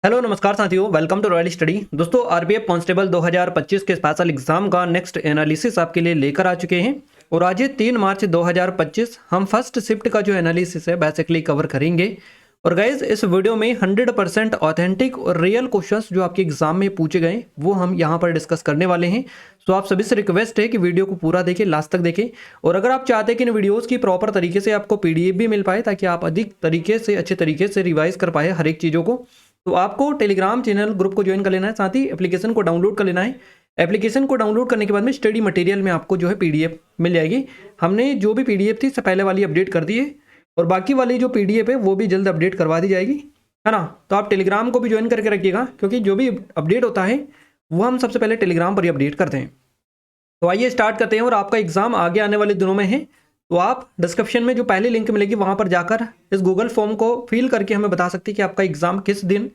Hello नमस्कार साथियों, welcome to royal study. दोस्तों, आरपीएफ कांस्टेबल 2025 के स्पेशल एग्जाम का नेक्स्ट एनालिसिस आपके लिए लेकर आ चुके हैं। और आज 3 मार्च 2025 हम फर्स्ट शिफ्ट का जो एनालिसिस है बेसिकली कवर करेंगे। और गाइज, इस वीडियो में 100% ऑथेंटिक और रियल क्वेश्चंस जो आपके एग्जाम में पूछे गए वो हम यहाँ पर डिस्कस करने वाले हैं। तो आप सभी से रिक्वेस्ट है कि वीडियो को पूरा देखें, लास्ट तक देखें। और अगर आप चाहते हैं कि इन वीडियोस की प्रॉपर तरीके से आपको पीडीएफ भी मिल पाए ताकि आप अधिक तरीके से अच्छे तरीके से रिवाइज कर पाए हर एक चीज़ों को, तो आपको टेलीग्राम चैनल ग्रुप को ज्वाइन कर लेना है, साथ ही एप्लीकेशन को डाउनलोड कर लेना है। एप्लीकेशन को डाउनलोड करने के बाद में स्टडी मटेरियल में आपको जो है पीडीएफ मिल जाएगी। हमने जो भी पीडीएफ थी सबसे पहले वाली अपडेट कर दी है और बाकी वाली जो पीडीएफ है वो भी जल्द अपडेट करवा दी जाएगी, है ना। तो आप टेलीग्राम को भी ज्वाइन करके रखिएगा क्योंकि जो भी अपडेट होता है वो हम सबसे पहले टेलीग्राम पर ही अपडेट करते हैं। तो आइए स्टार्ट करते हैं। और आपका एग्जाम आगे आने वाले दिनों में है, तो आप डिस्क्रिप्शन में जो पहली लिंक मिलेगी वहां पर जाकर इस गूगल फॉर्म को फिल करके हमें बता सकते हैं कि आपका एग्जाम किस दिन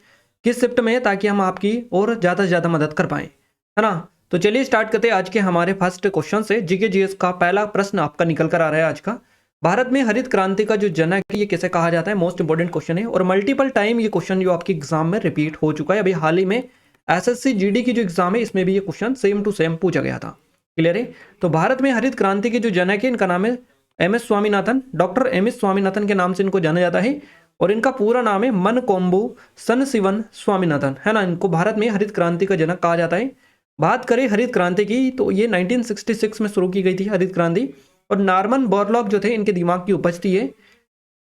किस शिफ्ट में है, ताकि हम आपकी और ज़्यादा से ज़्यादा मदद कर पाएं, है ना। तो चलिए स्टार्ट करते हैं आज के हमारे फर्स्ट क्वेश्चन से। जीके जीएस का पहला प्रश्न आपका निकल कर आ रहा है आज का। भारत में हरित क्रांति का जो जनक है ये किसे कहा जाता है? मोस्ट इंपोर्टेंट क्वेश्चन है और मल्टीपल टाइम ये क्वेश्चन जो आपके एग्जाम में रिपीट हो चुका है। अभी हाल ही में एसएससी जीडी की जो एग्जाम है इसमें भी ये क्वेश्चन सेम टू सेम पूछा गया था। क्लियर है? तो भारत में हरित क्रांति के जो जनक है इनका नाम है MS Swaminathan. Doctor MS Swaminathan के नाम से इनको जाना जाता है और इनका पूरा नाम है मनकोम्बु सनसिवन स्वामीनाथन, है ना। इनको भारत में हरित क्रांति का जनक कहा जाता है। बात करें हरित क्रांति की तो ये 1966 में शुरू की गई थी हरित क्रांति, और नॉर्मन बोरलॉग जो थे इनके दिमाग की उपज थी ये।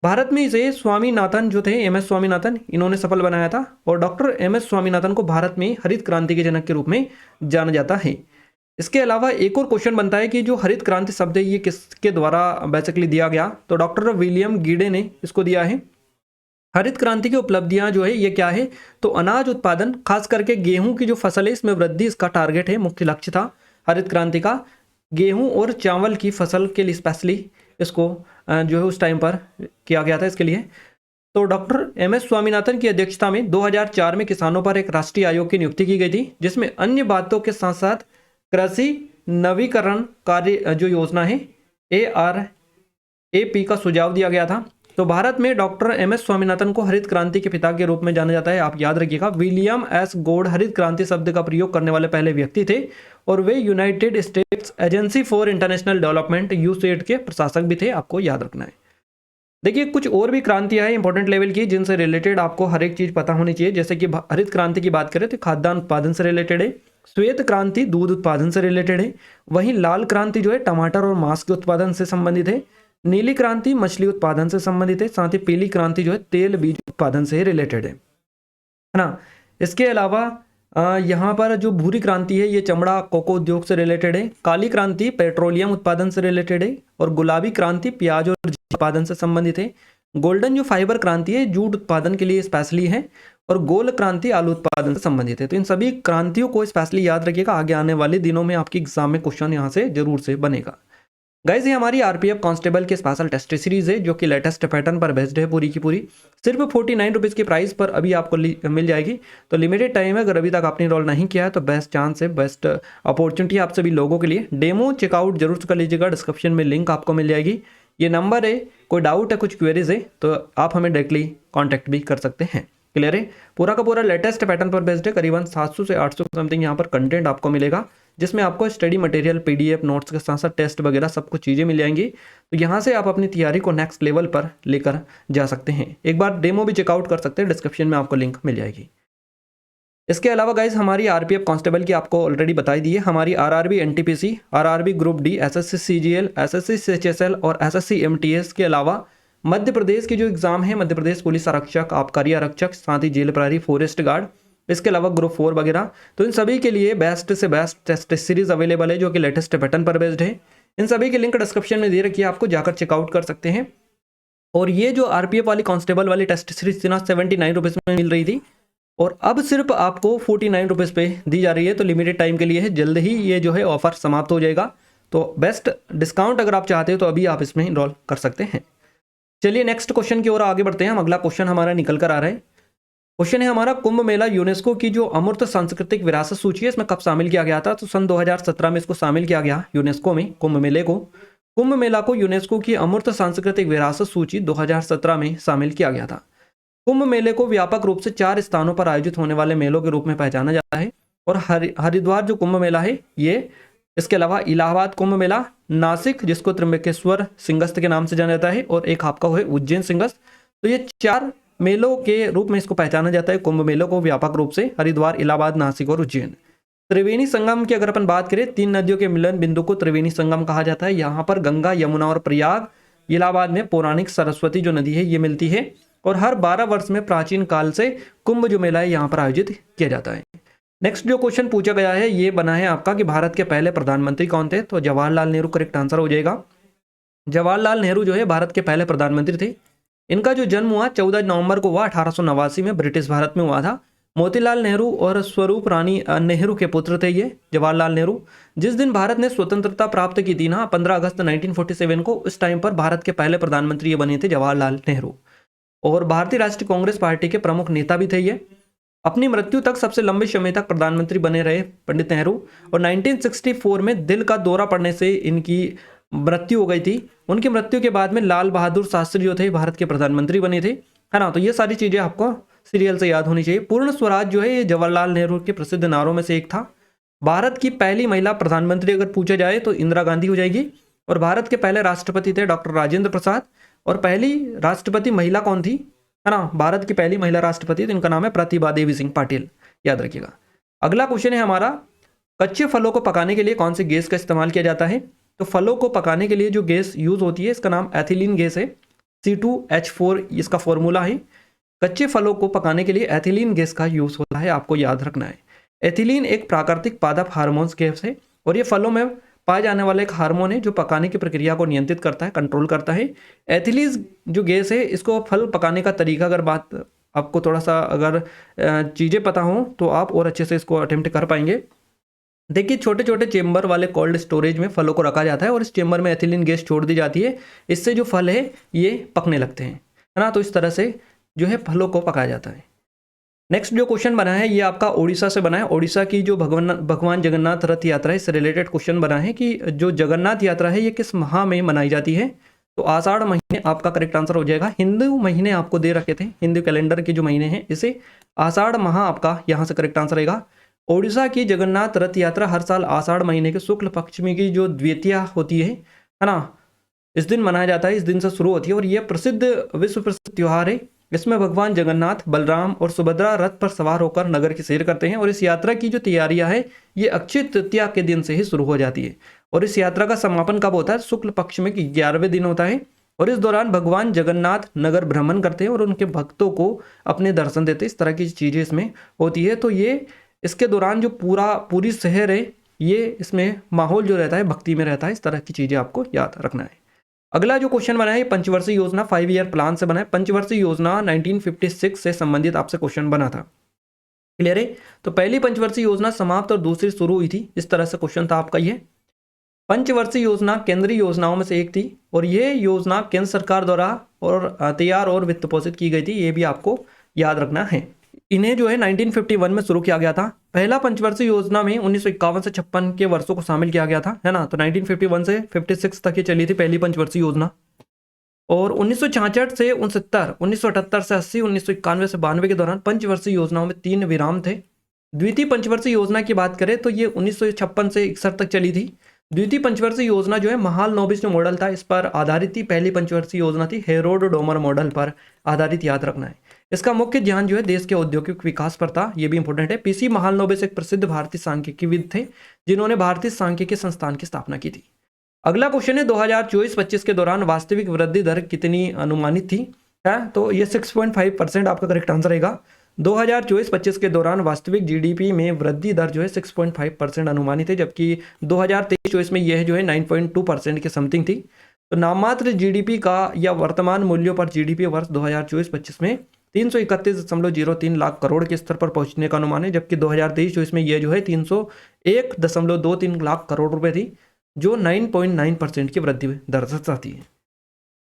भारत में इसे स्वामीनाथन जो थे एमएस स्वामीनाथन इन्होंने सफल बनाया था और डॉक्टर एमएस स्वामीनाथन को भारत में हरित क्रांति के जनक के रूप में जाना जाता है। इसके अलावा एक और क्वेश्चन बनता है कि जो हरित क्रांति शब्द है ये किसके द्वारा बेसिकली दिया गया? तो डॉक्टर विलियम गीडे ने इसको दिया है। हरित क्रांति की उपलब्धियां जो है ये क्या है? तो अनाज उत्पादन, खास करके गेहूं की जो फसल है इसमें वृद्धि इसका टारगेट है, मुख्य लक्ष्य था हरित क्रांति का। गेहूं और चावल की फसल के लिए स्पेशली इसको जो है उस टाइम पर किया गया था इसके लिए। तो डॉक्टर एमएस स्वामीनाथन की अध्यक्षता में 2004 में किसानों पर एक राष्ट्रीय आयोग की नियुक्ति की गई थी, जिसमें अन्य बातों के साथ साथ कृषि नवीकरण कार्य जो योजना है ARAP का सुझाव दिया गया था। तो भारत में डॉक्टर एमएस स्वामीनाथन को हरित क्रांति के पिता के रूप में जाना जाता है। आप याद रखिएगा, विलियम एस गॉड हरित क्रांति शब्द का प्रयोग करने वाले पहले व्यक्ति थे और वे United States Agency for International Development USAID के प्रशासक भी थे, आपको याद रखना है। देखिए, कुछ और भी क्रांतियां हैं इंपॉर्टेंट लेवल की जिनसे रिलेटेड आपको हर एक चीज पता होनी चाहिए। जैसे कि हरित क्रांति की बात करें तो खाद्यान्न उत्पादन से रिलेटेड है, श्वेत क्रांति दूध उत्पादन से रिलेटेड है, वहीं लाल क्रांति जो है टमाटर और मांस के उत्पादन से संबंधित है, नीली क्रांति मछली उत्पादन से संबंधित है, साथ ही पीली क्रांति जो है तेल बीज उत्पादन से रिलेटेड है ना। इसके अलावा यहाँ पर जो भूरी क्रांति है ये चमड़ा कोको उद्योग से रिलेटेड है, काली क्रांति पेट्रोलियम उत्पादन से रिलेटेड है और गुलाबी क्रांति प्याज और उत्पादन से संबंधित है। गोल्डन जो फाइबर क्रांति है जूट उत्पादन के लिए स्पेशली है और गोल क्रांति आलू उत्पादन से संबंधित है। तो इन सभी क्रांतियों को स्पेशली याद रखिएगा, आगे आने वाले दिनों में आपकी एग्जाम में क्वेश्चन यहाँ से जरूर से बनेगा। गाइज, ये हमारी आरपीएफ कांस्टेबल के स्पेशल टेस्ट सीरीज है जो कि लेटेस्ट पैटर्न पर बेस्ड है पूरी की पूरी। सिर्फ 49 रुपीज़ की प्राइस पर अभी आपको मिल जाएगी। तो लिमिटेड टाइम है, अगर अभी तक आपने रोल नहीं किया है तो बेस्ट चांस है, बेस्ट अपॉर्चुनिटी आप सभी लोगों के लिए। डेमो चेकआउट जरूर कर लीजिएगा, डिस्क्रिप्शन में लिंक आपको मिल जाएगी। ये नंबर है, कोई डाउट है कुछ क्वेरीज है तो आप हमें डायरेक्टली कॉन्टैक्ट भी कर सकते हैं। क्लियर है? पूरा का पूरा लेटेस्ट पैटर्न पर बेस्ड है, करीबन 700 से 800 समथिंग यहाँ पर कंटेंट आपको मिलेगा, जिसमें आपको स्टडी मटेरियल पीडीएफ नोट्स के साथ साथ टेस्ट वगैरह सब कुछ चीज़ें मिल जाएंगी। तो यहाँ से आप अपनी तैयारी को नेक्स्ट लेवल पर लेकर जा सकते हैं। एक बार डेमो भी चेकआउट कर सकते हैं, डिस्क्रिप्शन में आपको लिंक मिल जाएगी। इसके अलावा गाइज, हमारी आरपीएफ कांस्टेबल की आपको ऑलरेडी बताई दी है, हमारी RRB NTPC, RRB group D, SSC CGL, SSC CHSL और एसएससी एमटीएस के अलावा मध्य प्रदेश की जो एग्जाम है, मध्य प्रदेश पुलिस आरक्षक, आबकारी आरक्षक, साथ ही जेल प्रहरी, फॉरेस्ट गार्ड, इसके अलावा ग्रुप 4 वगैरह, तो इन सभी के लिए बेस्ट से बेस्ट टेस्ट सीरीज अवेलेबल है जो कि लेटेस्ट पैटर्न पर बेस्ड है। इन सभी के लिंक डिस्क्रिप्शन में दे रखी है, आपको जाकर चेकआउट कर सकते हैं। और ये जो आरपीएफ वाली कांस्टेबल वाली टेस्ट सीरीज थी ना 79 रुपीज़ में मिल रही थी और अब सिर्फ आपको 49 रुपीज़ पे दी जा रही है। तो लिमिटेड टाइम के लिए है, जल्द ही ये जो है ऑफर समाप्त हो जाएगा। तो बेस्ट डिस्काउंट अगर आप चाहते हो तो अभी आप इसमें इनरोल कर सकते हैं। चलिए नेक्स्ट क्वेश्चन की ओर आगे बढ़ते हैं। हम अगला क्वेश्चन हमारा निकल कर आ रहा है। क्वेश्चन है हमारा, कुंभ मेला यूनेस्को की जो अमूर्त सांस्कृतिक विरासत सूची है इसमें कब शामिल किया गया था? तो सन 2017 में इसको शामिल किया गया यूनेस्को में। कुंभ मेला को यूनेस्को की अमूर्त सांस्कृतिक विरासत सूची 2017 में शामिल किया गया था। कुंभ मेले को व्यापक रूप से 4 स्थानों पर आयोजित होने वाले मेलों के रूप में पहचाना जाता है। और हरिद्वार जो कुंभ मेला है ये, इसके अलावा इलाहाबाद कुंभ मेला, नासिक जिसको त्र्यंबकेश्वर सिंगस्त के नाम से जाना जाता है, और एक आपका है उज्जैन सिंगस्त। तो ये 4 मेलों के रूप में इसको पहचाना जाता है, कुंभ मेलों को व्यापक रूप से हरिद्वार, इलाहाबाद, नासिक और उज्जैन। त्रिवेणी संगम की अगर अपन बात करें, 3 नदियों के मिलन बिंदु को त्रिवेणी संगम कहा जाता है। यहाँ पर गंगा, यमुना और प्रयाग, इलाहाबाद में पौराणिक सरस्वती जो नदी है ये मिलती है। और हर 12 वर्ष में प्राचीन काल से कुंभ जो मेला है यहाँ पर आयोजित किया जाता है। नेक्स्ट जो क्वेश्चन पूछा गया है ये बना है आपका कि भारत के पहले प्रधानमंत्री कौन थे? तो जवाहरलाल नेहरू करेक्ट आंसर हो जाएगा। जवाहरलाल नेहरू जो है भारत के पहले प्रधानमंत्री थे। इनका जो जन्म हुआ 14 नवंबर को हुआ 1889 में ब्रिटिश भारत में हुआ था। मोतीलाल नेहरू और स्वरूप रानी नेहरू के पुत्र थे ये जवाहरलाल नेहरू। जिस दिन भारत ने स्वतंत्रता प्राप्त की थी ना 15 अगस्त 1947 को, उस टाइम पर भारत के पहले प्रधानमंत्री ये बने थे जवाहरलाल नेहरू। और भारतीय राष्ट्रीय कांग्रेस पार्टी के प्रमुख नेता भी थे ये। अपनी मृत्यु तक सबसे लंबे समय तक प्रधानमंत्री बने रहे पंडित नेहरू। और 1964 में दिल का दौरा पड़ने से इनकी मृत्यु हो गई थी। उनकी मृत्यु के बाद में लाल बहादुर शास्त्री जो थे भारत के प्रधानमंत्री बने थे, है ना। तो ये सारी चीजें आपको सीरियल से याद होनी चाहिए। पूर्ण स्वराज जो है ये जवाहरलाल नेहरू के प्रसिद्ध नारों में से एक था। भारत की पहली महिला प्रधानमंत्री अगर पूछा जाए तो इंदिरा गांधी हो जाएगी। और भारत के पहले राष्ट्रपति थे डॉक्टर राजेंद्र प्रसाद। और पहली राष्ट्रपति महिला कौन थी, है ना, भारत की पहली महिला राष्ट्रपति, तो इनका नाम है प्रतिभा देवी सिंह पाटिल, याद रखिएगा। अगला क्वेश्चन है हमारा, कच्चे फलों को पकाने के लिए कौन सी गैस का इस्तेमाल किया जाता है? तो फलों को पकाने के लिए जो गैस यूज होती है इसका नाम एथिलीन गैस है, C2H4 इसका फॉर्मूला है। कच्चे फलों को पकाने के लिए एथिलीन गैस का यूज होता है, आपको याद रखना है। एथिलीन एक प्राकृतिक पादप हार्मोन्स गैस है और ये फलों में पाए जाने वाला एक हार्मोन है जो पकाने की प्रक्रिया को नियंत्रित करता है, कंट्रोल करता है। एथिलीन जो गैस है इसको फल पकाने का तरीका अगर बात आपको थोड़ा सा अगर चीज़ें पता हो तो आप और अच्छे से इसको अटेम्प्ट कर पाएंगे। देखिए छोटे छोटे चेंबर वाले कोल्ड स्टोरेज में फलों को रखा जाता है और इस चेंबर में एथिलीन गैस छोड़ दी जाती है। इससे जो फल है ये पकने लगते हैं, है ना। तो इस तरह से जो है फलों को पकाया जाता है। नेक्स्ट जो क्वेश्चन बना है ये आपका ओडिशा से बना है। ओडिशा की जो भगवान जगन्नाथ रथ यात्रा है इससे रिलेटेड क्वेश्चन बना है कि जो जगन्नाथ यात्रा है ये किस माह में मनाई जाती है? तो आषाढ़ महीने आपका करेक्ट आंसर हो जाएगा। हिंदू महीने आपको दे रखे थे, हिंदू कैलेंडर के जो महीने हैं इसे आषाढ़ माह आपका यहाँ से करेक्ट आंसर रहेगा। ओडिशा की जगन्नाथ रथ यात्रा हर साल आषाढ़ महीने के शुक्ल पक्ष में की जो द्वितीया होती है ना, इस दिन मनाया जाता है, इस दिन से शुरू होती है। और यह प्रसिद्ध विश्व प्रसिद्ध त्योहार है। इसमें भगवान जगन्नाथ, बलराम और सुभद्रा रथ पर सवार होकर नगर की सैर करते हैं। और इस यात्रा की जो तैयारियां है ये अक्षय तृतीया के दिन से ही शुरू हो जाती है। और इस यात्रा का समापन कब होता है? शुक्ल पक्ष में 11वें दिन होता है। और इस दौरान भगवान जगन्नाथ नगर भ्रमण करते हैं और उनके भक्तों को अपने दर्शन देते हैं। इस तरह की चीजें इसमें होती है। तो ये इसके दौरान जो पूरी शहर है ये इसमें माहौल जो रहता है भक्ति में रहता है। इस तरह की चीजें आपको याद रखना है। अगला जो क्वेश्चन बना है पंचवर्षीय योजना 5 ईयर प्लान से बना है। पंचवर्षीय योजना 1956 से संबंधित आपसे क्वेश्चन बना था, क्लियर है। तो पहली पंचवर्षीय योजना समाप्त और दूसरी शुरू हुई थी, इस तरह से क्वेश्चन था आपका। ये पंचवर्षीय योजना केंद्रीय योजनाओं में से एक थी और ये योजना केंद्र सरकार द्वारा और तैयार और वित्त पोषित की गई थी, ये भी आपको याद रखना है। इन्हें जो है 1951 में शुरू किया गया था। पहला पंचवर्षीय योजना में 1951 से 56 के वर्षों को शामिल किया गया था, है ना। तो 1951 से 56 तक ये चली थी पहली पंचवर्षीय योजना। और 1966 से 69, 1978 से 80, 1991 से 92 के दौरान पंचवर्षीय योजनाओं में 3 विराम थे। द्वितीय पंचवर्षीय योजना की बात करें तो ये 1956 से 61 तक चली थी। द्वितीय पंचवर्षीय योजना जो है महाल नोबिस जो मॉडल था इस पर आधारित थी। पहली पंचवर्षीय योजना थी हेरोड डोमर मॉडल पर आधारित, याद रखना है। इसका मुख्य ध्यान जो है देश के औद्योगिक विकास पर था, ये भी इंपॉर्टेंट है। पीसी महालनोबिस एक प्रसिद्ध भारतीय सांख्यिकीविद थे जिन्होंने भारतीय सांख्यिकी संस्थान की स्थापना की थी। अगला क्वेश्चन है 2024-25 के दौरान वास्तविक वृद्धि दर कितनी अनुमानित थी? है तो ये 6.5% आपका करेक्ट आंसर रहेगा। 2024-25 के दौरान वास्तविक जीडीपी में वृद्धि दर जो है 6.5% अनुमानित है, जबकि 2023-24 में यह जो है 9.2% के समथिंग थी। तो नाममात्र जीडीपी का या वर्तमान मूल्यों पर जीडीपी वर्ष 2024-25 में 331.03 लाख करोड़ के स्तर पर पहुंचने का अनुमान है, जबकि 2023-24 में यह जो है 301.23 लाख करोड़ रुपए थी, जो 9.9% की वृद्धि दर दर्शाती है।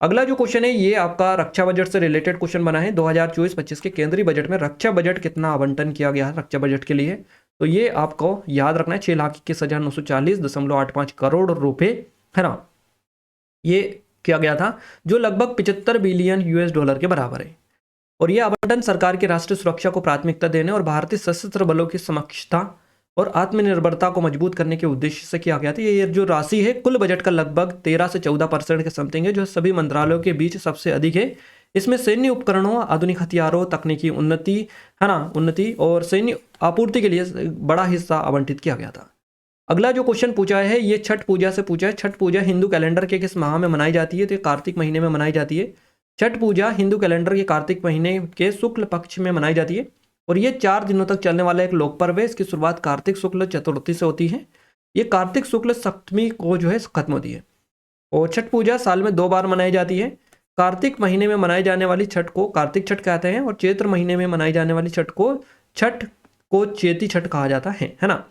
अगला जो क्वेश्चन है ये आपका रक्षा बजट से रिलेटेड क्वेश्चन बना है। 2024-25 के केंद्रीय बजट में रक्षा बजट कितना आवंटन किया गया है रक्षा बजट के लिए? तो ये आपको याद रखना है 6,21,940.85 करोड़ रुपए, है ना, ये किया गया था, जो लगभग $75 बिलियन के बराबर है। और यह आवंटन सरकार की राष्ट्रीय सुरक्षा को प्राथमिकता देने और भारतीय सशस्त्र बलों की समक्षता और आत्मनिर्भरता को मजबूत करने के उद्देश्य से किया गया था। ये जो राशि है कुल बजट का लगभग 13 से 14% के समथिंग है, जो सभी मंत्रालयों के बीच सबसे अधिक है। इसमें सैन्य उपकरणों, आधुनिक हथियारों, तकनीकी उन्नति, है ना, उन्नति और सैन्य आपूर्ति के लिए बड़ा हिस्सा आवंटित किया गया था। अगला जो क्वेश्चन पूछा है ये छठ पूजा से पूछा है। छठ पूजा हिंदू कैलेंडर के किस माह में मनाई जाती है? तो कार्तिक महीने में मनाई जाती है। छठ पूजा हिंदू कैलेंडर के कार्तिक महीने के शुक्ल पक्ष में मनाई जाती है और ये 4 दिनों तक चलने वाला एक लोक पर्व है। इसकी शुरुआत कार्तिक शुक्ल चतुर्थी से होती है। ये कार्तिक शुक्ल सप्तमी को जो है खत्म होती है। और छठ पूजा साल में 2 बार मनाई जाती है। कार्तिक महीने में मनाई जाने वाली छठ को कार्तिक छठ कहते हैं और चैत्र महीने में मनाई जाने वाली छठ को चेती छठ कहा जाता है ना।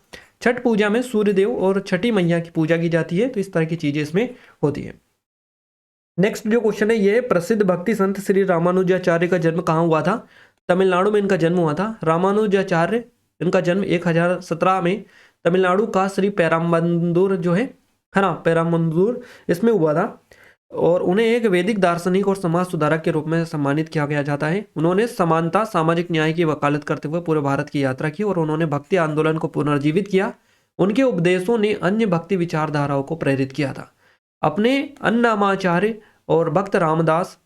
छठ पूजा में सूर्यदेव और छठी मैया की पूजा की जाती है। तो इस तरह की चीजें इसमें होती है। नेक्स्ट जो क्वेश्चन है ये प्रसिद्ध भक्ति संत श्री रामानुजाचार्य का जन्म कहाँ हुआ था? तमिलनाडु में इनका जन्म हुआ था। रामानुजाचार्य इनका जन्म 1017 में तमिलनाडु का श्री पेराम्बंदूर जो है ना, पेराम्बंदूर इसमें हुआ था और उन्हें एक वैदिक दार्शनिक और समाज सुधारक के रूप में सम्मानित किया गया जाता है। उन्होंने समानता, सामाजिक न्याय की वकालत करते हुए पूरे भारत की यात्रा की और उन्होंने भक्ति आंदोलन को पुनर्जीवित किया। उनके उपदेशों ने अन्य भक्ति विचारधाराओं को प्रेरित किया था। अपने अन्नामाचार्य और भक्त रामदास,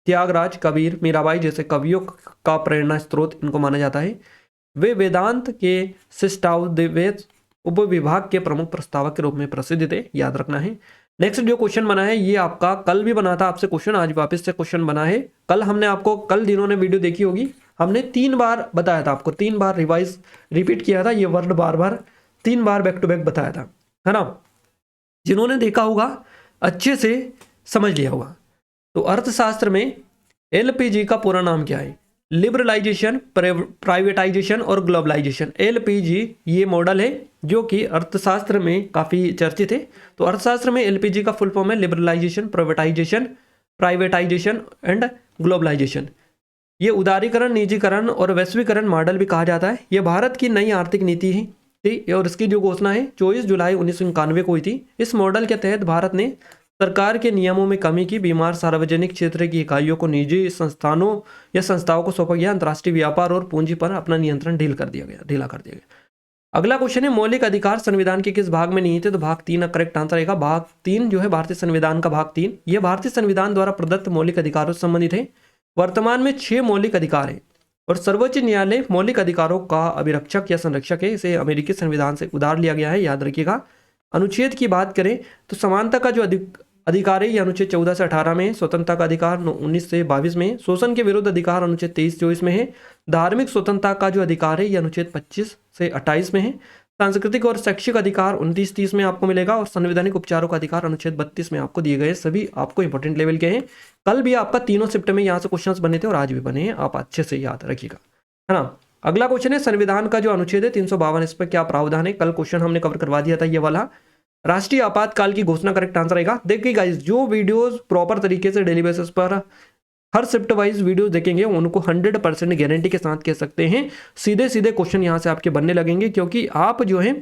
त्यागराज, कबीर, मीराबाई जैसे कवियों का प्रेरणा स्रोत इनको माना जाता है। वे वेदांत के शिष्टाद्वैत उपविभाग के प्रमुख प्रस्तावक के रूप में प्रसिद्ध थे, याद रखना है। नेक्स्ट जो क्वेश्चन बना है ये आपका कल भी बना था आपसे क्वेश्चन, आज वापस से क्वेश्चन बना है। कल हमने आपको, कल जिन्होंने वीडियो देखी होगी, हमने 3 बार बताया था आपको, 3 बार रिपीट किया था ये वर्ड, बार बार 3 बार बैक टू बैक बताया था, है ना। जिन्होंने देखा होगा अच्छे से समझ लिया होगा। तो अर्थशास्त्र में एलपीजी का पूरा नाम क्या है? लिबरलाइजेशन, प्राइवेटाइजेशन और ग्लोबलाइजेशन। एलपीजी ये मॉडल है जो कि अर्थशास्त्र में काफ़ी चर्चित है। तो अर्थशास्त्र में एलपीजी का फुल फॉर्म है लिबरलाइजेशन, प्राइवेटाइजेशन एंड ग्लोबलाइजेशन। ये उदारीकरण, निजीकरण और वैश्वीकरण मॉडल भी कहा जाता है। ये भारत की नई आर्थिक नीति है और इसकी जो घोषणा है 24 जुलाई 1991 को हुई थी। इस मॉडल के तहत भारत ने सरकार के नियमों में कमी की, बीमार सार्वजनिक क्षेत्र की इकाइयों को निजी संस्थानों या संस्थाओं को सौंपा गया, अंतर्राष्ट्रीय व्यापार और पूंजी पर अपना नियंत्रण ढीला कर दिया गया। अगला क्वेश्चन है मौलिक अधिकार संविधान के किस भाग में निहित है? तो भाग 3 करेक्ट आंसर आएगा। भाग 3 जो है भारतीय संविधान का भाग 3, यह भारतीय संविधान द्वारा प्रदत्त मौलिक अधिकारों से संबंधित है। वर्तमान में 6 मौलिक अधिकार है और सर्वोच्च न्यायालय मौलिक अधिकारों का अभिरक्षक या संरक्षक है। इसे अमेरिकी संविधान से उधार लिया गया है, याद रखिएगा। अनुच्छेद की बात करें तो समानता का जो अधिकार है ये अनुच्छेद 14 से 18 में है। स्वतंत्रता का अधिकार 19 से 22 में है। शोषण के विरुद्ध अधिकार अनुच्छेद 23-24 में है। धार्मिक स्वतंत्रता का जो अधिकार है ये अनुच्छेद 25 से 28 में है। सांस्कृतिक और शैक्षिक अधिकार 29-30 में आपको मिलेगा और संवैधानिक उपचारों का अधिकार अनुच्छेद 32 में आपको दिए गए। सभी आपको इंपॉर्टेंट लेवल के हैं। कल भी आपका 3 शिफ्ट में यहाँ से क्वेश्चन बने थे और आज भी बने हैं, आप अच्छे से याद रखिएगा, है ना। अगला क्वेश्चन है संविधान का जो अनुच्छेद है 352, इस पर क्या प्रावधान है? कल क्वेश्चन हमने कवर करवा दिया था ये वाला। राष्ट्रीय आपातकाल की घोषणा करेक्ट आंसर आएगा। देखिए गाइस, जो वीडियोस प्रॉपर तरीके से डेली बेसिस पर हर शिफ्ट वाइज वीडियोस देखेंगे उनको 100% गारंटी के साथ कह सकते हैं सीधे सीधे क्वेश्चन यहाँ से आपके बनने लगेंगे, क्योंकि आप जो है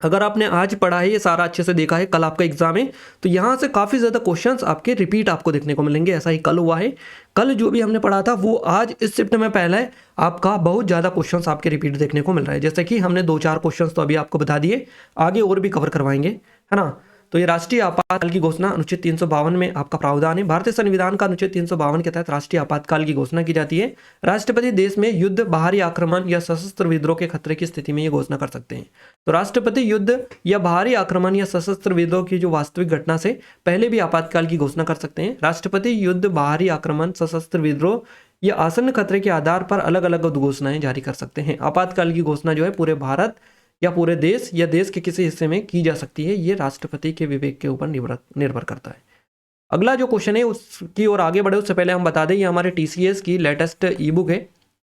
अगर आपने आज पढ़ा है, ये सारा अच्छे से देखा है, कल आपका एग्जाम है, तो यहाँ से काफ़ी ज़्यादा क्वेश्चंस आपके रिपीट आपको देखने को मिलेंगे। ऐसा ही कल हुआ है। कल जो भी हमने पढ़ा था वो आज इस शिफ्ट में पहले आपका बहुत ज़्यादा क्वेश्चंस आपके रिपीट देखने को मिल रहा है। जैसे कि हमने 2-4 क्वेश्चंस तो अभी आपको बता दिए, आगे और भी कवर करवाएंगे, है ना। तो ये राष्ट्रीय आपातकाल की घोषणा अनुच्छेद 352 में आपका प्रावधान है। भारतीय संविधान का अनुच्छेद 352 के तहत राष्ट्रीय आपातकाल की घोषणा की जाती है। राष्ट्रपति देश में युद्ध, बाहरी आक्रमण या सशस्त्र विद्रोह के खतरे की स्थिति में ये घोषणा कर सकते हैं। तो राष्ट्रपति युद्ध या बाहरी आक्रमण या सशस्त्र विद्रोह की जो वास्तविक घटना से पहले भी आपातकाल की घोषणा कर सकते हैं। राष्ट्रपति युद्ध, बाहरी आक्रमण, सशस्त्र विद्रोह या आसन्न खतरे के आधार पर अलग अलग घोषणाएं जारी कर सकते हैं। आपातकाल की घोषणा जो है पूरे भारत या पूरे देश या देश के किसी हिस्से में की जा सकती है। ये राष्ट्रपति के विवेक के ऊपर निर्भर करता है। अगला जो क्वेश्चन है उसकी ओर आगे बढ़े उससे पहले हम बता दें, ये हमारे टीसीएस की लेटेस्ट ई बुक है।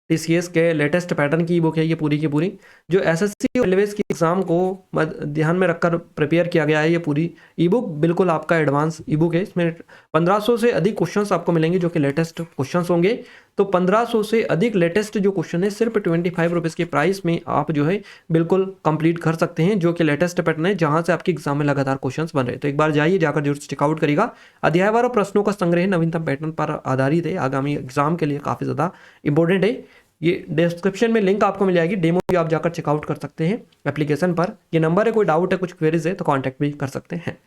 टीसीएस के लेटेस्ट पैटर्न की ई बुक है ये पूरी की पूरी, जो एसएससी और रेलवेज की एग्जाम को ध्यान में रखकर प्रिपेयर किया गया है। ये पूरी ई बुक बिल्कुल आपका एडवांस ई बुक है। इसमें 1500 से अधिक क्वेश्चंस आपको मिलेंगे जो कि लेटेस्ट क्वेश्चंस होंगे। तो 1500 से अधिक लेटेस्ट जो क्वेश्चन है सिर्फ 25 रुपीज़ के प्राइस में आप जो है बिल्कुल कंप्लीट कर सकते हैं, जो कि लेटेस्ट पैटर्न है जहां से आपके एग्जाम में लगातार क्वेश्चंस बन रहे हैं। तो एक बार जाइए, जाकर जरूर चेकआउट करिएगा। अध्यायवार प्रश्नों का संग्रह नवीनतम पैटर्न पर आधारित है, आगामी एग्जाम के लिए काफ़ी ज़्यादा इंपॉर्टेंट है। ये डिस्क्रिप्शन में लिंक आपको मिल जाएगी, डेमो भी आप जाकर चेकआउट कर सकते हैं एप्लीकेशन पर। ये नंबर है, कोई डाउट है, कुछ क्वेरीज है तो कॉन्टैक्ट भी कर सकते हैं।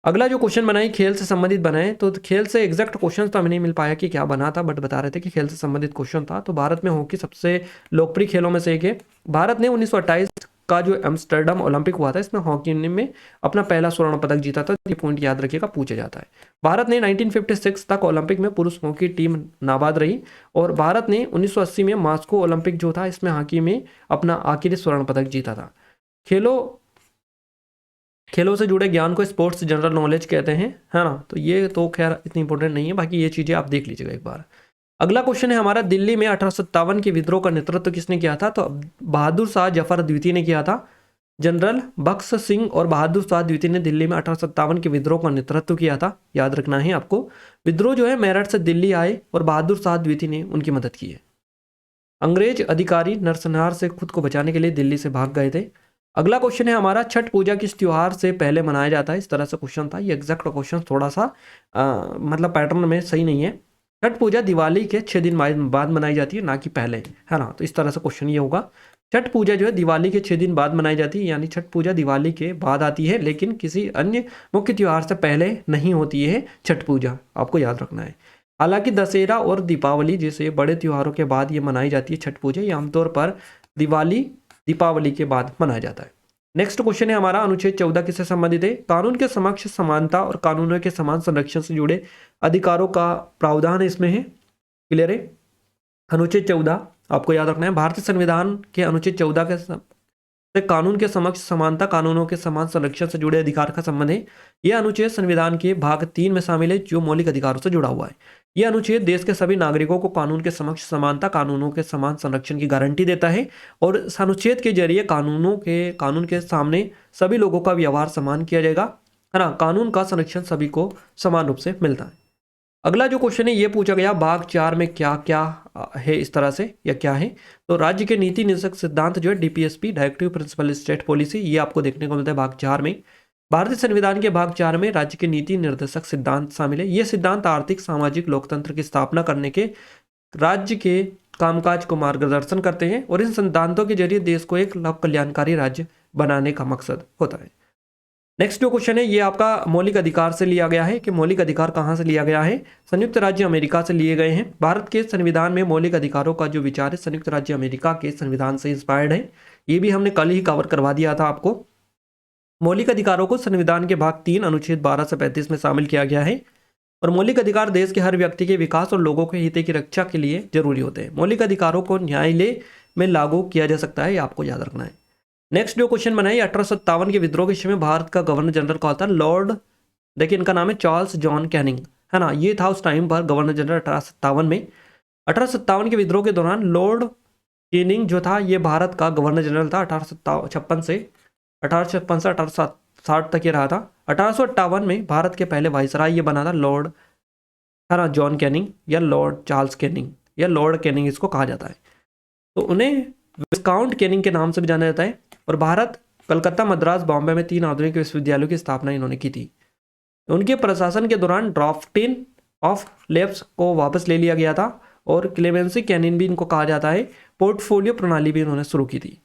अगला जो क्वेश्चन बनाए खेल से संबंधित बनाए, तो खेल से एग्जैक्ट क्वेश्चन तो हमें नहीं मिल पाया कि क्या बना था, बट बता रहे थे कि खेल से संबंधित क्वेश्चन था। तो भारत में हॉकी सबसे लोकप्रिय खेलों में से एक है। भारत ने 1928 का जो एम्स्टर्डम ओलंपिक हुआ था, इसमें हॉकी में अपना पहला स्वर्ण पदक जीता था। ये पॉइंट याद रखिएगा, पूछा जाता है। भारत ने 1956 तक ओलंपिक में पुरुष हॉकी टीम नाबाद रही, और भारत ने 1980 में मॉस्को ओलंपिक जो था इसमें हॉकी में अपना आखिरी स्वर्ण पदक जीता था। खेलों से जुड़े ज्ञान को स्पोर्ट्स जनरल नॉलेज कहते हैं, है ना। तो ये तो खैर इतनी इंपॉर्टेंट नहीं है, बाकी ये चीज़ें आप देख लीजिएगा एक बार। अगला क्वेश्चन है हमारा, दिल्ली में 1857 के विद्रोह का नेतृत्व किसने किया था? तो बहादुर शाह जफर द्वितीय ने किया था। जनरल बख्श सिंह और बहादुर शाह द्वितीय ने दिल्ली में 1857 के विद्रोह का नेतृत्व किया था, याद रखना है आपको। विद्रोह जो है मेरठ से दिल्ली आए और बहादुर शाह द्वितीय ने उनकी मदद की है। अंग्रेज अधिकारी नरसंहार से खुद को बचाने के लिए दिल्ली से भाग गए थे। अगला क्वेश्चन है हमारा, छठ पूजा किस त्योहार से पहले मनाया जाता है? इस तरह से क्वेश्चन था। ये एग्जैक्ट क्वेश्चन थोड़ा सा मतलब पैटर्न में सही नहीं है। छठ पूजा दिवाली के 6 दिन बाद मनाई जाती है, ना कि पहले, है ना। तो इस तरह से क्वेश्चन ये होगा। छठ पूजा जो है दिवाली के 6 दिन बाद मनाई जाती है, यानी छठ पूजा दिवाली के बाद आती है, लेकिन किसी अन्य मुख्य त्योहार से पहले नहीं होती है छठ पूजा, आपको याद रखना है। हालांकि दशहरा और दीपावली जैसे बड़े त्योहारों के बाद ये मनाई जाती है छठ पूजा, ये आमतौर पर दीपावली के बाद मनाया जाता है। नेक्स्ट क्वेश्चन है हमारा, अनुच्छेद 14 किससे संबंधित है? कानून के समक्ष समानता और कानूनों के समान संरक्षण से जुड़े अधिकारों का प्रावधान इसमें है। क्लियर है? अनुच्छेद 14 आपको याद रखना है। भारतीय संविधान के अनुच्छेद 14 के से कानून के समक्ष समानता, कानूनों के समान संरक्षण से जुड़े अधिकार का संबंध है। यह अनुच्छेद संविधान के भाग 3 में शामिल है, जो मौलिक अधिकारों से जुड़ा हुआ है। यह अनुच्छेद देश के सभी नागरिकों को कानून के समक्ष समानता, कानूनों के समान संरक्षण की गारंटी देता है, और इस अनुच्छेद के जरिए कानून के सामने सभी लोगों का व्यवहार समान किया जाएगा, है ना। कानून का संरक्षण सभी को समान रूप से मिलता है। अगला जो क्वेश्चन है ये पूछा गया, भाग 4 में क्या क्या है, इस तरह से या क्या है? तो राज्य के नीति निर्देशक सिद्धांत जो है DPSP, directive principle state policy, ये आपको देखने को मिलता है भाग 4 में। भारतीय संविधान के भाग 4 में राज्य के नीति निर्देशक सिद्धांत शामिल है। ये सिद्धांत आर्थिक, सामाजिक, लोकतंत्र की स्थापना करने के राज्य के कामकाज को मार्गदर्शन करते हैं, और इन सिद्धांतों के जरिए देश को एक लोक कल्याणकारी राज्य बनाने का मकसद होता है। नेक्स्ट जो क्वेश्चन है ये आपका मौलिक अधिकार से लिया गया है, कि मौलिक अधिकार कहाँ से लिया गया है? संयुक्त राज्य अमेरिका से लिए गए हैं। भारत के संविधान में मौलिक अधिकारों का जो विचार है संयुक्त राज्य अमेरिका के संविधान से इंस्पायर्ड है। ये भी हमने कल ही कवर करवा दिया था आपको। मौलिक अधिकारों को संविधान के भाग 3 अनुच्छेद 12 से 35 में शामिल किया गया है, और मौलिक अधिकार देश के हर व्यक्ति के विकास और लोगों के हित की रक्षा के लिए जरूरी होते हैं। मौलिक अधिकारों को न्यायालय में लागू किया जा सकता है, ये आपको याद रखना है। नेक्स्ट जो क्वेश्चन बनाए, 1857 के विद्रोह के समय भारत का गवर्नर जनरल कौन था? लॉर्ड, देखिए इनका नाम है चार्ल्स जॉन कैनिंग, है ना। ये था उस टाइम पर गवर्नर जनरल 1857 में। 1857 के विद्रोह के दौरान लॉर्ड कैनिंग जो था ये भारत का गवर्नर जनरल था। 1856 से 1860 तक ये रहा था। 1858 में भारत के पहले वाइसराय ये बना था लॉर्ड, है ना, जॉन कैनिंग या लॉर्ड चार्ल्स कैनिंग या लॉर्ड कैनिंग इसको कहा जाता है। तो उन्हें विस्काउंट कैनिंग के नाम से भी जाना जाता है। और भारत, कलकत्ता, मद्रास, बॉम्बे में 3 आधुनिक विश्वविद्यालयों की स्थापना इन्होंने की थी। उनके प्रशासन के दौरान ड्राफ्टिंग ऑफ लेफ्स को वापस ले लिया गया था, और क्लेमेंसी कैनिन भी इनको कहा जाता है। पोर्टफोलियो प्रणाली भी उन्होंने शुरू की थी।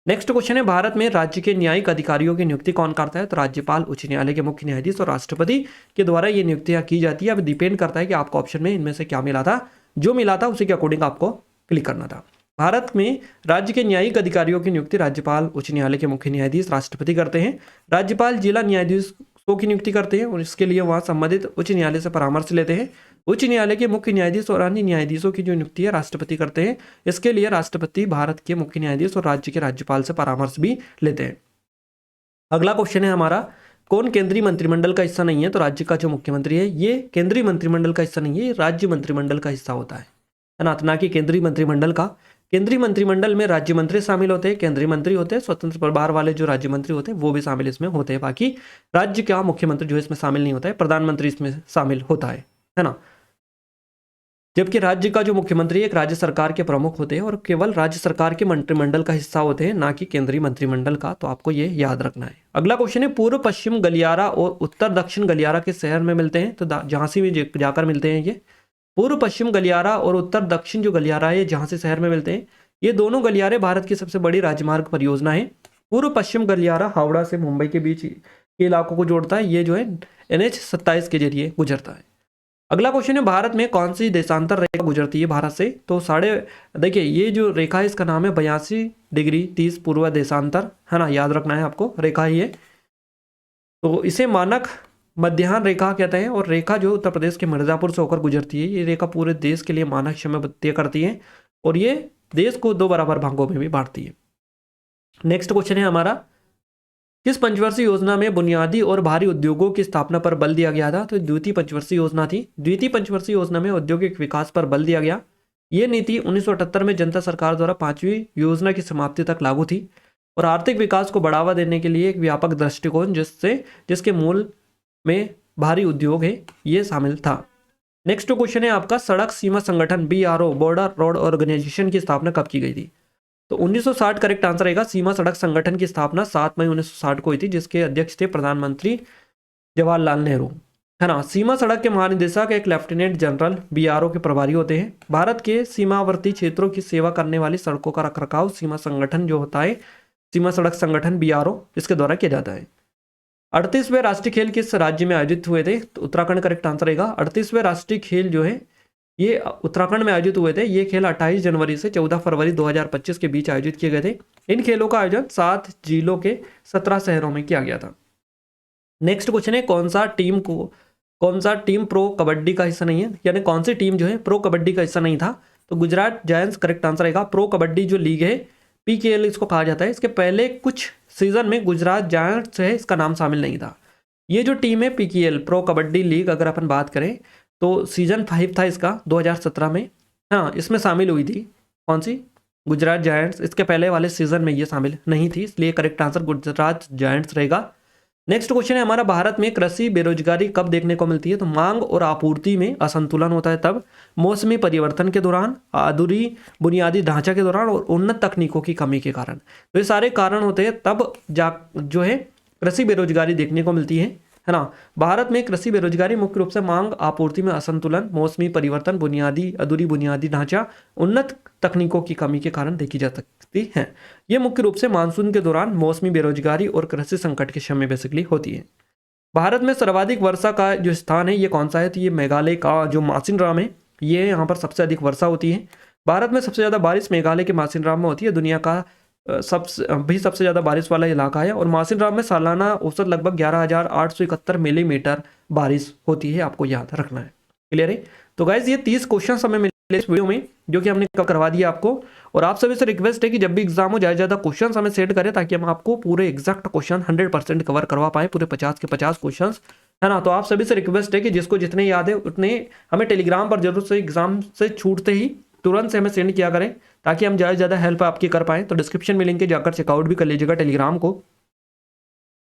नेक्स्ट क्वेश्चन है, भारत में राज्य के न्यायिक अधिकारियों की नियुक्ति कौन करता है? तो राज्यपाल, उच्च न्यायालय के मुख्य न्यायाधीश और राष्ट्रपति के द्वारा ये नियुक्तियां की जाती है। अब डिपेंड करता है कि आपको ऑप्शन में इनमें से क्या मिला था। जो मिला था उसी के अकॉर्डिंग आपको क्लिक करना था। भारत में राज्य के न्यायिक अधिकारियों की नियुक्ति राज्यपाल, उच्च न्यायालय के मुख्य न्यायाधीश, राष्ट्रपति करते हैं। राज्यपाल जिला न्यायाधीशों की नियुक्ति करते हैं, और इसके लिए वहाँ संबंधित उच्च न्यायालय से परामर्श लेते हैं। उच्च न्यायालय के मुख्य न्यायाधीश और अन्य न्यायाधीशों की जो नियुक्ति है राष्ट्रपति करते हैं। इसके लिए राष्ट्रपति भारत के मुख्य न्यायाधीश और राज्य के राज्यपाल से परामर्श भी लेते हैं। अगला क्वेश्चन है हमारा, कौन केंद्रीय मंत्रिमंडल का हिस्सा नहीं है? तो राज्य का जो मुख्यमंत्री है ये केंद्रीय मंत्रिमंडल का हिस्सा नहीं है, ये राज्य मंत्रिमंडल का हिस्सा होता है ना कि केंद्रीय मंत्रिमंडल का। केंद्रीय मंत्रिमंडल में राज्य मंत्री शामिल होते हैं, केंद्रीय मंत्री होते हैं, स्वतंत्र प्रभार वाले जो राज्य मंत्री होते हैं वो भी शामिल इसमें होते हैं। बाकी राज्य का मुख्यमंत्री जो इसमें शामिल नहीं होता है, प्रधानमंत्री इसमें शामिल होता है ना। जबकि राज्य का जो मुख्यमंत्री एक राज्य सरकार के प्रमुख होते हैं और केवल राज्य सरकार के मंत्रिमंडल का हिस्सा होते हैं, ना कि केंद्रीय मंत्रिमंडल का। तो आपको ये याद रखना है। अगला क्वेश्चन है, पूर्व पश्चिम गलियारा और उत्तर दक्षिण गलियारा किस शहर में मिलते हैं? तो झांसी में जाकर मिलते हैं ये। पूर्व पश्चिम गलियारा और उत्तर दक्षिण जो गलियारा है झांसी शहर में मिलते हैं। ये दोनों गलियारे भारत की सबसे बड़ी राजमार्ग परियोजना है। पूर्व पश्चिम गलियारा हावड़ा से मुंबई के बीच के इलाकों को जोड़ता है। ये जो है NH 27 के जरिए गुजरता है। अगला क्वेश्चन है, भारत में कौन सी देशांतर रेखा गुजरती है भारत से? तो देखिए ये जो रेखा है इसका नाम है 82 डिग्री 30 पूर्व देशांतर, है ना, याद रखना है आपको, रेखा ही है। तो इसे मानक मध्याह्न रेखा कहते हैं और रेखा जो उत्तर प्रदेश के मिर्जापुर से होकर गुजरती है, ये रेखा पूरे देश के लिए मानक समय तय करती है और ये देश को 2 बराबर भागों में भी बांटती है। नेक्स्ट क्वेश्चन है हमारा, किस पंचवर्षीय योजना में बुनियादी और भारी उद्योगों की स्थापना पर बल दिया गया था? तो द्वितीय पंचवर्षीय योजना थी। द्वितीय पंचवर्षीय योजना में औद्योगिक विकास पर बल दिया गया। ये नीति 1978 में जनता सरकार द्वारा 5वीं योजना की समाप्ति तक लागू थी और आर्थिक विकास को बढ़ावा देने के लिए एक व्यापक दृष्टिकोण जिसके मूल में भारी उद्योग है ये शामिल था। नेक्स्ट क्वेश्चन है आपका, सड़क सीमा संगठन BRO बॉर्डर रोड ऑर्गेनाइजेशन की स्थापना कब की गई थी? तो 1960 करेक्ट आंसर रहेगा। सीमा सड़क संगठन की स्थापना 7 मई 1960 को हुई थी, जिसके अध्यक्ष थे प्रधानमंत्री जवाहरलाल नेहरू, है ना। सीमा सड़क के महानिदेशक एक लेफ्टिनेंट जनरल BRO के प्रभारी होते हैं। भारत के सीमावर्ती क्षेत्रों की सेवा करने वाली सड़कों का रखरखाव सीमा संगठन जो होता है, सीमा सड़क संगठन BRO, इसके द्वारा किया जाता है। 38वें राष्ट्रीय खेल किस राज्य में आयोजित हुए थे? तो उत्तराखंड करेक्ट आंसर रहेगा। 38वें राष्ट्रीय खेल जो है ये उत्तराखंड में आयोजित हुए थे। ये खेल 28 जनवरी से 14 फरवरी 2025 के बीच आयोजित किए गए थे। इन खेलों का आयोजन 7 जिलों के 17 शहरों में किया गया था। नेक्स्ट क्वेश्चन है, कौन सा टीम प्रो कबड्डी का हिस्सा नहीं है, यानी कौन सी टीम जो है प्रो कबड्डी का हिस्सा नहीं था? तो गुजरात जायंट्स करेक्ट आंसर रहेगा। प्रो कबड्डी जो लीग है, PKL इसको कहा जाता है, इसके पहले कुछ सीजन में गुजरात जायंट्स है इसका नाम शामिल नहीं था। ये जो टीम है PKL प्रो कबड्डी लीग, अगर अपन बात करें तो सीजन 5 था इसका 2017 में, हाँ, इसमें शामिल हुई थी कौन सी? गुजरात जायंट्स। इसके पहले वाले सीजन में ये शामिल नहीं थी, इसलिए करेक्ट आंसर गुजरात जायंट्स रहेगा। नेक्स्ट क्वेश्चन है हमारा, भारत में कृषि बेरोजगारी कब देखने को मिलती है? तो मांग और आपूर्ति में असंतुलन होता है तब, मौसमी परिवर्तन के दौरान, अधूरी बुनियादी ढांचा के दौरान और उन्नत तकनीकों की कमी के कारण। तो ये सारे कारण होते हैं तब जो है कृषि बेरोजगारी देखने को मिलती है ना। भारत में कृषि बेरोजगारी मुख्य रूप से मांग आपूर्ति में असंतुलन, मौसमी परिवर्तन, अधूरी बुनियादी ढांचा, उन्नत तकनीकों की कमी के कारण देखी जा सकती है। ये मुख्य रूप से मानसून के दौरान मौसमी बेरोजगारी और कृषि संकट के समय बेसिकली होती है। भारत में सर्वाधिक वर्षा का जो स्थान है ये कौन सा है? तो ये मेघालय का जो मासिनराम है, ये यहाँ पर सबसे अधिक वर्षा होती है। भारत में सबसे ज़्यादा बारिश मेघालय के मासिनराम में होती है। दुनिया का सबसे ज़्यादा बारिश वाला इलाका है और मासिनराम में सालाना औसत लगभग 11,871 मिलीमीटर बारिश होती है, आपको याद रखना है। क्लियर है? तो गाइज ये 30 क्वेश्चन हमें मिले इस वीडियो में, जो कि हमने करवा दिया आपको। और आप सभी से रिक्वेस्ट है कि जब भी एग्जाम हो ज़्यादा क्वेश्चन हमें सेट करें, ताकि हम आपको पूरे एग्जैक्ट क्वेश्चन 100% कवर करवा पाए, पूरे 50 के 50 क्वेश्चन, है ना। तो आप सभी से रिक्वेस्ट है कि जिसको जितने याद है उतने हमें टेलीग्राम पर जरूर से एग्जाम से छूटते ही तुरंत से हमें सेंड किया करें, ताकि हम ज़्यादा से ज़्यादा हेल्प आपकी कर पाएँ। तो डिस्क्रिप्शन में लिंक है, जाकर चेकआउट भी कर लीजिएगा टेलीग्राम को।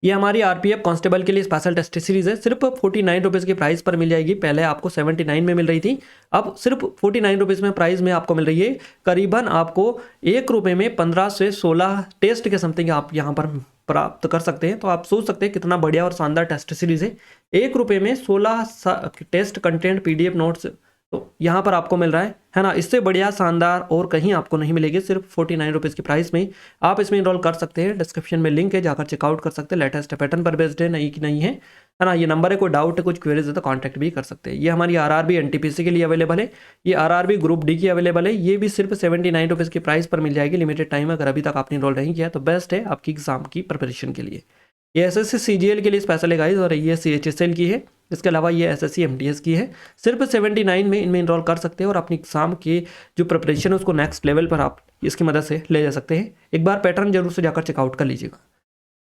ये हमारी RPF कांस्टेबल के लिए स्पेशल टेस्ट सीरीज है, सिर्फ 49 रुपीज़ की प्राइस पर मिल जाएगी। पहले आपको 79 में मिल रही थी, अब सिर्फ 49 रुपीज़ में प्राइस में आपको मिल रही है। करीबन आपको 1 रुपये में 15 से 16 टेस्ट के समथिंग आप यहाँ पर प्राप्त कर सकते हैं। तो आप सोच सकते हैं कितना बढ़िया और शानदार टेस्ट सीरीज है। 1 रुपये में 16 टेस्ट कंटेंट PDF नोट्स तो यहाँ पर आपको मिल रहा है ना। इससे बढ़िया शानदार और कहीं आपको नहीं मिलेगी, सिर्फ 49 रुपीज़ की प्राइस में आप इसमें इनरोल कर सकते हैं। डिस्क्रिप्शन में लिंक है, जाकर चेकआउट कर सकते हैं। लेटेस्ट पैटर्न पर बेस्ड है, नहीं कि नहीं है ना। ये नंबर है, कोई डाउट है, कुछ क्वेरीज है तो कॉन्टैक्ट भी कर सकते हैं। ये हमारी RRB NTPC के लिए अवेलेबल है, ये RRB ग्रुप D की अवेलेबल है। ये भी सिर्फ 79 रुपीज़ की प्राइस पर मिल जाएगी, लिमिटेड टाइम। अगर अभी तक आपने इनरोल नहीं किया तो बेस्ट है आपकी एग्जाम की प्रिपरेशन के लिए। ये SSC CGL के लिए स्पेशल है गाइस, और ये CHSL की है। इसके अलावा ये SSC MTS की है। सिर्फ 79 में इनमें इनरोल कर सकते हैं और अपनी एग्जाम की जो प्रिपरेशन है उसको नेक्स्ट लेवल पर आप इसकी मदद से ले जा सकते हैं। एक बार पैटर्न जरूर से जाकर चेकआउट कर लीजिएगा।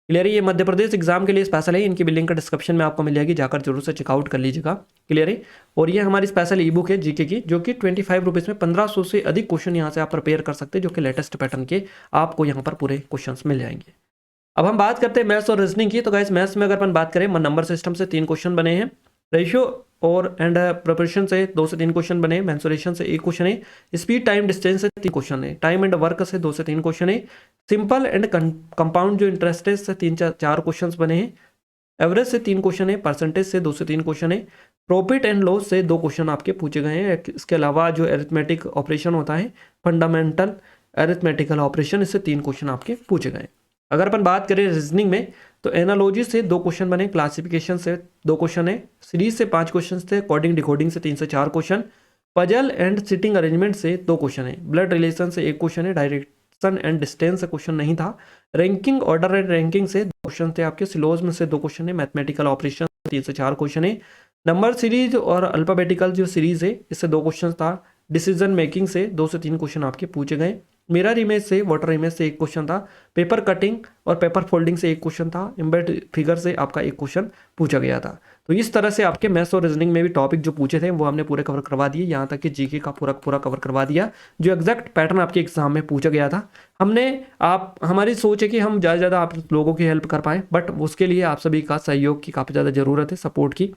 क्लियर है? ये मध्य प्रदेश एग्जाम के लिए स्पेशल है, इनकी भी लिंक डिस्क्रिप्शन में आपको मिल जाएगी, जाकर जरूर से चेकआउट कर लीजिएगा। क्लियर है? और ये हमारी स्पेशल ई-बुक है GK की, जो कि 25 रुपीज़ में 1500 से अधिक क्वेश्चन यहाँ से आप प्रिपेयर कर सकते हैं, जो कि लेटेस्ट पैटर्न के आपको यहाँ पर पूरे क्वेश्चन मिल जाएंगे। अब हम बात करते हैं मैथ्स और रीजनिंग की। तो गाइस मैथ्स में अगर अपन बात करें, नंबर सिस्टम से 3 क्वेश्चन बने हैं। रेशियो और एंड प्रिपरेशन से 2 से 3 क्वेश्चन बने, मेंसुरेशन से 1 क्वेश्चन है, स्पीड टाइम डिस्टेंस से 3 क्वेश्चन है, टाइम एंड वर्क से 2 से 3 क्वेश्चन है, सिंपल एंड कंपाउंड जो इंटरेस्ट है से 3-4 क्वेश्चन बने हैं, एवरेज से 3 क्वेश्चन है, परसेंटेज से 2 से 3 क्वेश्चन है, प्रॉफिट एंड लॉस से 2 क्वेश्चन आपके पूछे गए हैं। इसके अलावा जो अरिथमेटिक ऑपरेशन होता है, फंडामेंटल अरिथमेटिकल ऑपरेशन, इससे 3 क्वेश्चन आपके पूछे गए हैं। अगर अपन बात करें रीजनिंग में तो एनालॉजी से 2 क्वेश्चन बने, क्लासिफिकेशन से 2 क्वेश्चन है, सीरीज से 5 क्वेश्चन थे, कोडिंग डिकोडिंग से 3 से 4 question, puzzle and sitting arrangement से 2 क्वेश्चन है, ब्लड रिलेशन से 1 क्वेश्चन है, डायरेक्शन एंड डिस्टेंस से क्वेश्चन नहीं था, रैंकिंग ऑर्डर एंड रैंकिंग से 2 क्वेश्चन थे आपके, सिलोज में से 2 क्वेश्चन है, मैथमेटिकल ऑपरेशन 3 से 4 क्वेश्चन है, नंबर सीरीज और अल्फाबेटिकल जो सीरीज है इससे 2 क्वेश्चन था, डिसीजन मेकिंग से 2 से 3 क्वेश्चन आपके पूछे गए, मिरर इमेज से वाटर इमेज से 1 क्वेश्चन था, पेपर कटिंग और पेपर फोल्डिंग से 1 क्वेश्चन था, एम्बेड फिगर से आपका 1 क्वेश्चन पूछा गया था। तो इस तरह से आपके मैथ्स और रीजनिंग में भी टॉपिक जो पूछे थे वो हमने पूरे कवर करवा दिए, यहाँ तक कि जीके का पूरा कवर करवा दिया, जो एग्जैक्ट पैटर्न आपके एग्जाम में पूछा गया था। हमारी सोच है कि हम ज़्यादा से ज़्यादा आप लोगों की हेल्प कर पाएँ, बट उसके लिए आप सभी का सहयोग की काफ़ी ज़्यादा ज़रूरत है, सपोर्ट की,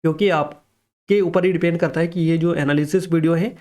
क्योंकि आपके ऊपर ही डिपेंड करता है कि ये जो एनालिसिस वीडियो है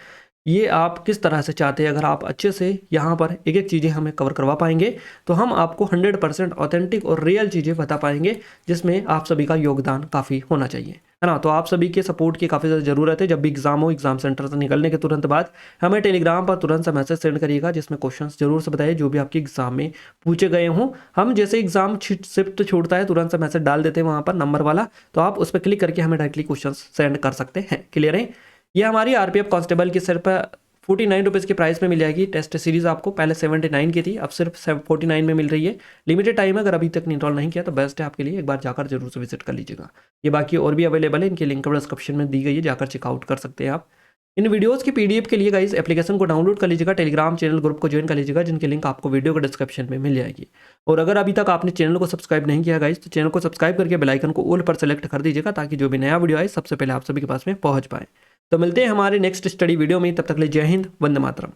ये आप किस तरह से चाहते हैं। अगर आप अच्छे से यहाँ पर एक एक चीज़ें हमें कवर करवा पाएंगे तो हम आपको 100% ऑथेंटिक और रियल चीज़ें बता पाएंगे, जिसमें आप सभी का योगदान काफ़ी होना चाहिए, है ना। तो आप सभी के सपोर्ट की काफ़ी ज़्यादा ज़रूरत है। जब भी एग्जाम हो, एग्जाम सेंटर से निकलने के तुरंत बाद हमें टेलीग्राम पर तुरंत सा मैसेज सेंड करिएगा, जिसमें क्वेश्चन जरूर से बताइए जो भी आपके एग्जाम में पूछे गए हों। हम जैसे एग्जाम शिफ्ट छूटता है तुरंत सा मैसेज डाल देते हैं वहाँ पर नंबर वाला, तो आप उस पर क्लिक करके हमें डायरेक्टली क्वेश्चन सेंड कर सकते हैं। क्लियर है। ये हमारी आरपीएफ कांस्टेबल की सिर्फ 49 रुपीज़ के प्राइस में मिल जाएगी। टेस्ट सीरीज आपको पहले 79 की थी, अब सिर्फ 49 में मिल रही है। लिमिटेड टाइम है, अगर अभी तक इंस्टॉल नहीं किया तो बेस्ट है आपके लिए, एक बार जाकर जरूर से विजिट कर लीजिएगा। ये बाकी और भी अवेलेबल है, इनकी लिंक डिस्क्रिप्शन में दी गई है, जाकर चेकआउट कर सकते हैं आप। इन वीडियोस की पीडीएफ के लिए गाइस एप्लीकेशन को डाउनलोड कर लीजिएगा, टेलीग्राम चैनल ग्रुप को ज्वाइन कर लीजिएगा, जिनकी लिंक आपको वीडियो के डिस्क्रिप्शन में मिल जाएगी। और अगर अभी तक आपने चैनल को सब्सक्राइब नहीं किया गाइस तो चैनल को सब्सक्राइब करके बेल आइकन को ऑल पर सेलेक्ट कर दीजिएगा, ताकि जो भी नया वीडियो आए सबसे पहले आप सभी के पास में पहुंच पाए। तो मिलते हैं हमारे नेक्स्ट स्टडी वीडियो में, तब तक के लिए जय हिंद, वंदे मातरम।